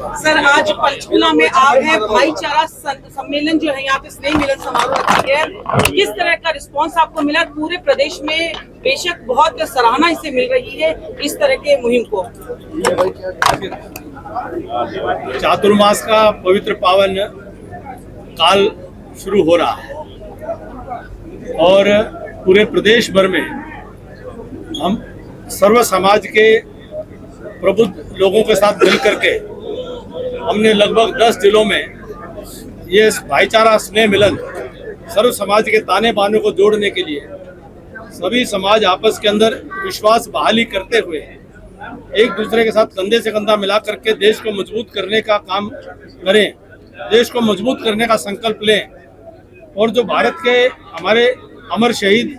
Sir, आज पंचकुला में आप हैं, भाईचारा सम्मेलन जो है यहाँ पे स्नेह मिलन समारोह रखी है, किस तरह का रिस्पांस आपको मिला? पूरे प्रदेश में बेशक बहुत सराहना इसे मिल रही है इस तरह के मुहिम को। चातुर्मास का पवित्र पावन काल शुरू हो रहा है और पूरे प्रदेश भर में हम सर्व समाज के प्रबुद्ध लोगों के साथ मिलकर के हमने लगभग 10 जिलों में ये भाईचारा स्नेह मिलन सर्व समाज के ताने बाने को जोड़ने के लिए सभी समाज आपस के अंदर विश्वास बहाली करते हुए एक दूसरे के साथ कंधे से कंधा मिला करके देश को मजबूत करने का काम करें, देश को मजबूत करने का संकल्प लें और जो भारत के हमारे अमर शहीद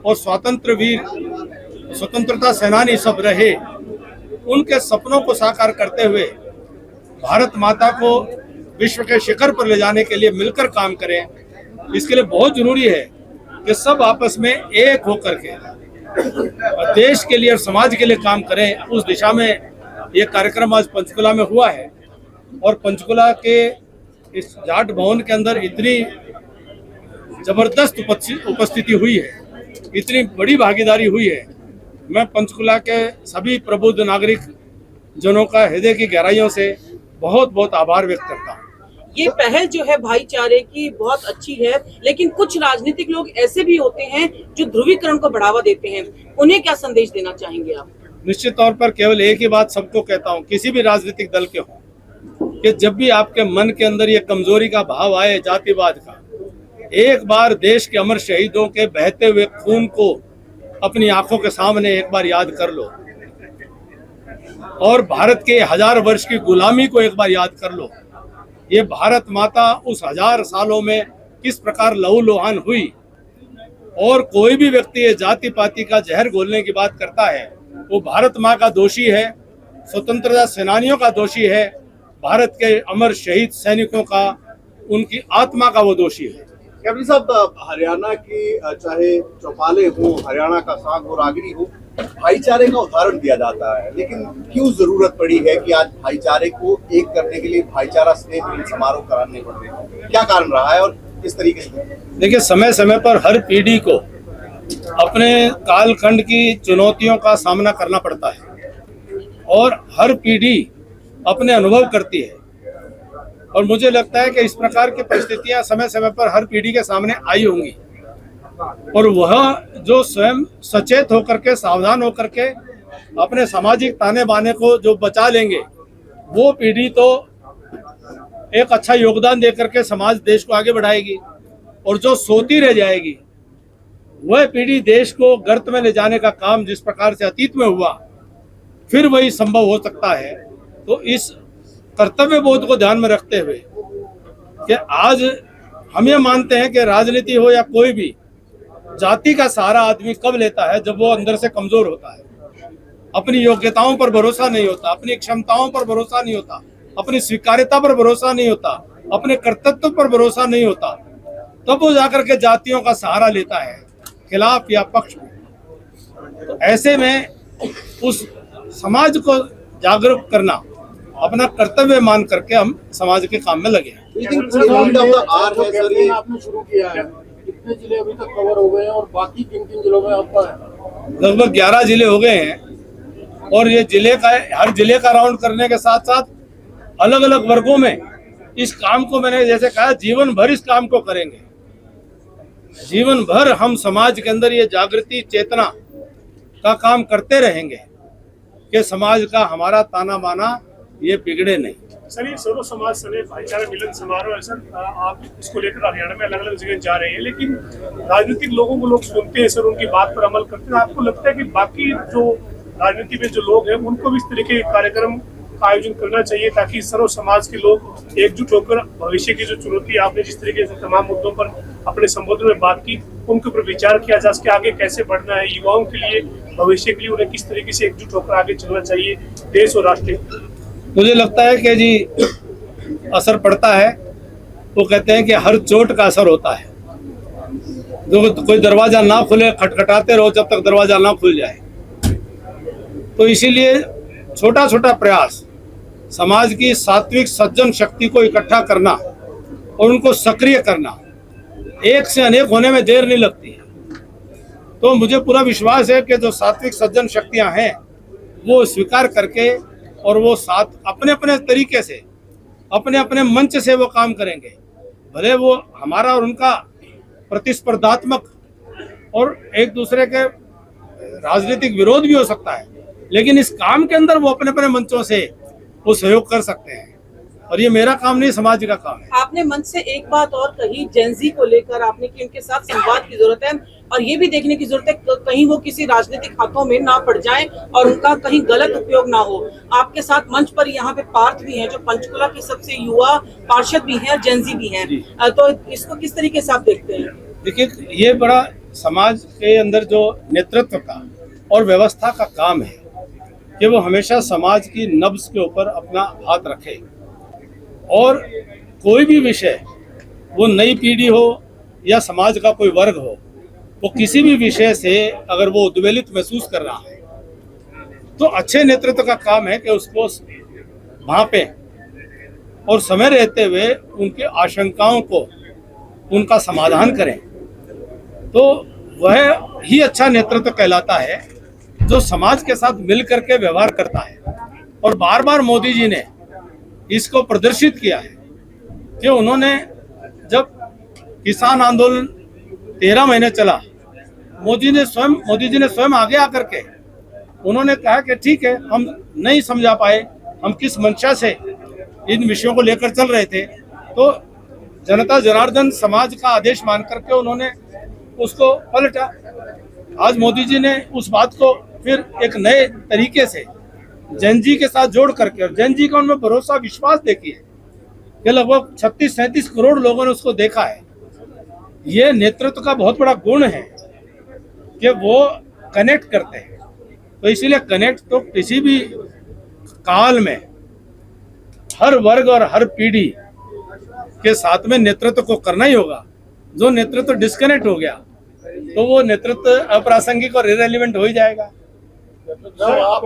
और स्वतंत्रता सेनानी सब रहे, उनके सपनों को साकार करते हुए भारत माता को विश्व के शिखर पर ले जाने के लिए मिलकर काम करें। इसके लिए बहुत जरूरी है कि सब आपस में एक होकर के देश के लिए और समाज के लिए काम करें। उस दिशा में ये कार्यक्रम आज पंचकुला में हुआ है और पंचकुला के इस जाट भवन के अंदर इतनी जबरदस्त उपस्थिति हुई है, इतनी बड़ी भागीदारी हुई है। मैं पंचकुला के सभी प्रबुद्ध नागरिक जनों का हृदय की गहराइयों से बहुत बहुत आभार व्यक्त करता हूँ। ये पहल जो है भाईचारे की बहुत अच्छी है, लेकिन कुछ राजनीतिक लोग ऐसे भी होते हैं जो ध्रुवीकरण को बढ़ावा देते हैं, उन्हें क्या संदेश देना चाहेंगे आप? निश्चित तौर पर केवल एक ही बात सबको कहता हूँ, किसी भी राजनीतिक दल के हो, कि जब भी आपके मन के अंदर ये कमजोरी का भाव आए जातिवाद का, एक बार देश के अमर शहीदों के बहते हुए खून को अपनी आंखों के सामने एक बार याद कर लो और भारत के 1000 वर्ष की गुलामी को एक बार याद कर लो। ये भारत माता उस 1000 सालों में किस प्रकार लहूलुहान हुई और कोई भी व्यक्ति ये जाति पाति का जहर घोलने की बात करता है, वो भारत माँ का दोषी है, स्वतंत्रता सेनानियों का दोषी है, भारत के अमर शहीद सैनिकों का, उनकी आत्मा का वो दोषी है। कैप्टन साहब, हरियाणा की चाहे चौपाले हो, हरियाणा का साग हो, रागिनी हो, भाईचारे का उदाहरण दिया जाता है, लेकिन क्यों जरूरत पड़ी है कि आज भाईचारे को एक करने के लिए भाईचारा स्नेह मिलन समारोह कराने पड़ रहे हैं? क्या कारण रहा है और किस तरीके से? देखिए, समय समय पर हर पीढ़ी को अपने कालखंड की चुनौतियों का सामना करना पड़ता है और हर पीढ़ी अपने अनुभव करती है और मुझे लगता है कि इस प्रकार की परिस्थितियां समय समय पर हर पीढ़ी के सामने आई होंगी और वह जो स्वयं सचेत होकर के, सावधान होकर के अपने सामाजिक ताने बाने को जो बचा लेंगे, वो पीढ़ी तो एक अच्छा योगदान देकर के समाज देश को आगे बढ़ाएगी और जो सोती रह जाएगी वह पीढ़ी देश को गर्त में ले जाने का काम जिस प्रकार से अतीत में हुआ फिर वही संभव हो सकता है। तो इस कर्तव्य बोध को ध्यान में रखते हुए कि आज हम ये मानते हैं कि राजनीति हो या कोई भी, जाति का सहारा आदमी कब लेता है? जब वो अंदर से कमजोर होता है, अपनी योग्यताओं पर भरोसा नहीं होता, अपनी क्षमताओं पर भरोसा नहीं होता, अपनी स्वीकार्यता पर भरोसा नहीं होता, अपने कर्तव्य पर भरोसा नहीं होता, तब वो जाकर के जातियों का सहारा लेता है खिलाफ या पक्ष में। तो ऐसे में उस समाज को जागरूक करना अपना कर्तव्य मान करके हम समाज के काम में लगे हैं। आपने शुरू किया है, कितने जिले अभी तक कवर हो गए हैं और बाकी किन किन जिलों में आपका है? लगभग 11 जिले हो गए हैं और ये जिले का, हर जिले का राउंड करने के साथ साथ अलग अलग वर्गों में इस काम को, मैंने जैसे कहा, जीवन भर इस काम को करेंगे। जीवन भर हम समाज के अंदर ये जागृति चेतना का काम करते रहेंगे कि समाज का हमारा ताना बाना ये बिगड़े नहीं। सर, ये सर्व समाज स्नेह भाईचारा मिलन समारोह है सर, आप इसको लेकर हरियाणा में अलग अलग जगह जा रहे हैं, लेकिन राजनीतिक लोगों को लोग सुनते हैं सर, उनकी बात पर अमल करते हैं। आपको लगता है कि बाकी जो राजनीति में जो लोग हैं उनको भी इस तरह के कार्यक्रम का आयोजन करना चाहिए ताकि सर्व समाज के लोग एकजुट होकर भविष्य की जो चुनौती, आपने जिस तरीके से तमाम मुद्दों पर अपने संबोधन में बात की, उनके ऊपर विचार किया जा सके, आगे कैसे बढ़ना है, युवाओं के लिए, भविष्य के लिए उन्हें किस तरीके से एकजुट होकर आगे चलना चाहिए देश और राष्ट्र? मुझे लगता है कि जी असर पड़ता है। वो कहते हैं कि हर चोट का असर होता है। जो कोई दरवाजा ना खुले, खटखटाते रहो जब तक दरवाजा ना खुल जाए। तो इसीलिए छोटा छोटा प्रयास समाज की सात्विक सज्जन शक्ति को इकट्ठा करना और उनको सक्रिय करना, एक से अनेक होने में देर नहीं लगती है। तो मुझे पूरा विश्वास है कि जो सात्विक सज्जन शक्तियां हैं वो स्वीकार करके और वो साथ अपने अपने तरीके से, अपने अपने मंच से वो काम करेंगे। भले वो हमारा और उनका प्रतिस्पर्धात्मक और एक दूसरे के राजनीतिक विरोध भी हो सकता है, लेकिन इस काम के अंदर वो अपने अपने मंचों से वो सहयोग कर सकते हैं। और ये मेरा काम नहीं, समाज का काम है। आपने मंच से एक बात और कही जेनजी को लेकर, आपने कि उनके साथ संवाद की जरूरत है और ये भी देखने की जरूरत है कहीं वो किसी राजनीतिक हाथों में ना पड़ जाए और उनका कहीं गलत उपयोग ना हो। आपके साथ मंच पर यहाँ पे पार्थ भी हैं जो पंचकुला के सबसे युवा पार्षद भी हैं और जेनजी भी हैं, तो इसको किस तरीके से आप देखते हैं? देखिए, ये बड़ा समाज के अंदर जो नेतृत्व का और व्यवस्था का काम है कि वो हमेशा समाज की नब्ज के ऊपर अपना हाथ रखे और कोई भी विषय, वो नई पीढ़ी हो या समाज का कोई वर्ग हो, वो किसी भी विषय से अगर वो उद्वेलित महसूस कर रहा है तो अच्छे नेतृत्व का काम है कि उसको भांपे और समय रहते हुए उनके आशंकाओं को, उनका समाधान करें। तो वह ही अच्छा नेतृत्व कहलाता है जो समाज के साथ मिलकर के व्यवहार करता है। और बार बार मोदी जी ने इसको प्रदर्शित किया है कि उन्होंने जब किसान आंदोलन 13 महीने चला, मोदी जी ने स्वयं आगे आकर के उन्होंने कहा कि ठीक है, हम नहीं समझा पाए, हम किस मंशा से इन विषयों को लेकर चल रहे थे, तो जनता जनार्दन समाज का आदेश मान करके उन्होंने उसको पलटा। आज मोदी जी ने उस बात को फिर एक नए तरीके से जैन जी के साथ जोड़ करके, और जैन जी का उनमें भरोसा विश्वास देखिए कि लगभग 36-37 करोड़ लोगों ने उसको देखा है। ये नेतृत्व का बहुत बड़ा गुण है कि वो कनेक्ट करते हैं। तो इसीलिए कनेक्ट तो किसी भी काल में हर वर्ग और हर पीढ़ी के साथ में नेतृत्व को करना ही होगा। जो नेतृत्व डिस्कनेक्ट हो गया तो वो नेतृत्व अप्रासंगिक और इरेलीवेंट हो ही जाएगा। आप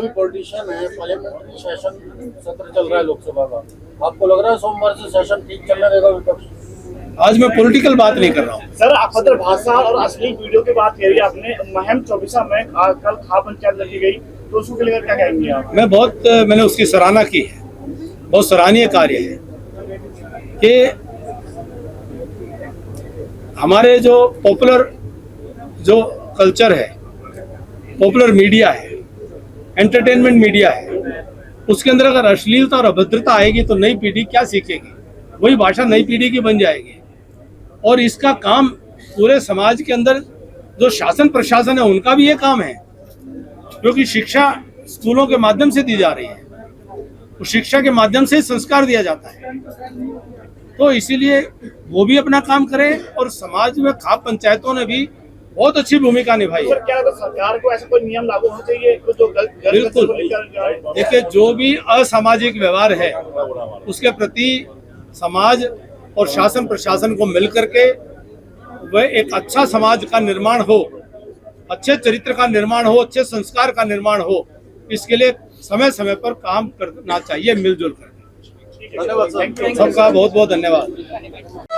भी पॉलिटिशियन है, पार्लियामेंट्री सेशन सत्र चल रहा है लोकसभा का, आपको लग रहा है सोमवार से सेशन ठीक चलने देगा विपक्ष? आज मैं पॉलिटिकल बात नहीं कर रहा हूँ सर। अभद्र भाषा और अश्लील वीडियो की बात करी आपने, महम 24 में कल खा पंचायत रखी गई, तो उसको लेकर क्या कहेंगे आप? मैंने उसकी सराहना की है, बहुत सराहनीय कार्य है कि हमारे जो पॉपुलर जो कल्चर है, पॉपुलर मीडिया है, एंटरटेनमेंट मीडिया है, उसके अंदर अगर अश्लीलता और अभद्रता आएगी तो नई पीढ़ी क्या सीखेगी? वही भाषा नई पीढ़ी की बन जाएगी। और इसका काम पूरे समाज के अंदर जो शासन प्रशासन है उनका भी ये काम है, क्योंकि शिक्षा स्कूलों के माध्यम से दी जा रही है, तो शिक्षा के माध्यम से संस्कार दिया जाता है। तो इसीलिए वो भी अपना काम करें और समाज में खाप पंचायतों ने भी बहुत अच्छी भूमिका निभाई है। क्या सरकार को ऐसा कोई नियम लागू होना चाहिए जो बिल्कुल। देखिए, जो भी असामाजिक व्यवहार है उसके प्रति समाज और शासन प्रशासन को मिलकर के वह एक अच्छा समाज का निर्माण हो, अच्छे चरित्र का निर्माण हो, अच्छे संस्कार का निर्माण हो, इसके लिए समय समय पर काम करना चाहिए मिलजुल कर। धन्यवाद सर। सबका बहुत बहुत धन्यवाद।